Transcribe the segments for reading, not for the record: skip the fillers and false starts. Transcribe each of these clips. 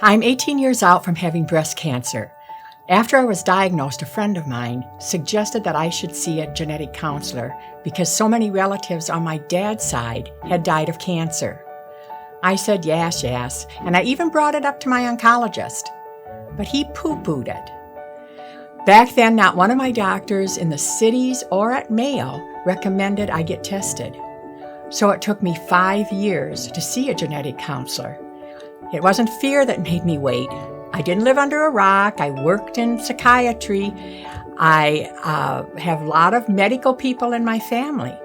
I'm 18 years out from having breast cancer. After I was diagnosed, a friend of mine suggested that I should see a genetic counselor because so many relatives on my dad's side had died of cancer. I said yes, and I even brought it up to my oncologist, but he poo-pooed it. Back then, not one of my doctors in the cities or at Mayo recommended I get tested. So it took me 5 years to see a genetic counselor. It wasn't fear that made me wait. I didn't live under a rock. I worked in psychiatry. I have a lot of medical people in my family.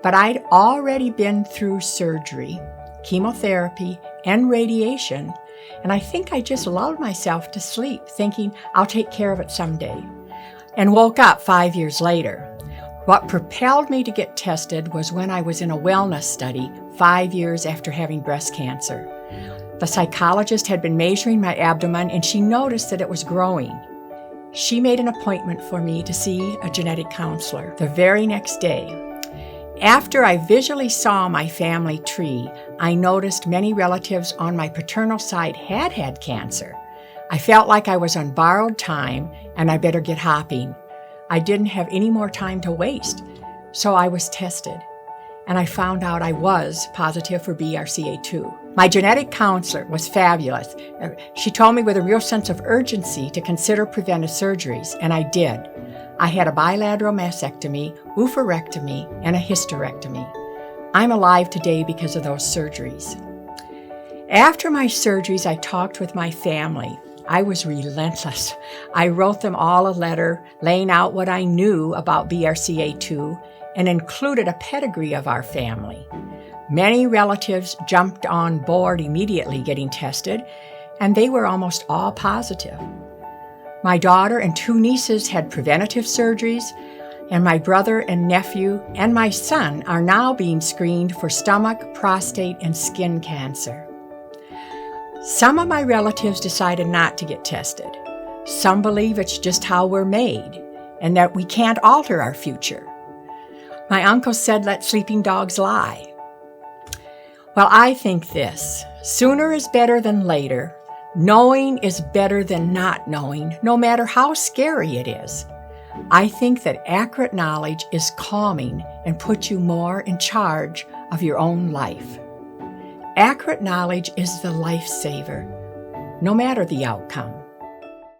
But I'd already been through surgery, chemotherapy, and radiation, and I think I just lulled myself to sleep, thinking I'll take care of it someday, and woke up 5 years later. What propelled me to get tested was when I was in a wellness study 5 years after having breast cancer. The psychologist had been measuring my abdomen, and she noticed that it was growing. She made an appointment for me to see a genetic counselor the very next day. After I visually saw my family tree, I noticed many relatives on my paternal side had had cancer. I felt like I was on borrowed time and I better get hopping. I didn't have any more time to waste, so I was tested. And I found out I was positive for BRCA2. My genetic counselor was fabulous. She told me with a real sense of urgency to consider preventive surgeries, and I did. I had a bilateral mastectomy, oophorectomy, and a hysterectomy. I'm alive today because of those surgeries. After my surgeries, I talked with my family. I was relentless. I wrote them all a letter laying out what I knew about BRCA2 and included a pedigree of our family. Many relatives jumped on board immediately getting tested, and they were almost all positive. My daughter and 2 nieces had preventative surgeries, and my brother and nephew and my son are now being screened for stomach, prostate, and skin cancer. Some of my relatives decided not to get tested. Some believe it's just how we're made and that we can't alter our future. My uncle said, "Let sleeping dogs lie." Well, I think this: sooner is better than later. Knowing is better than not knowing, no matter how scary it is. I think that accurate knowledge is calming and puts you more in charge of your own life. Accurate knowledge is the lifesaver, no matter the outcome.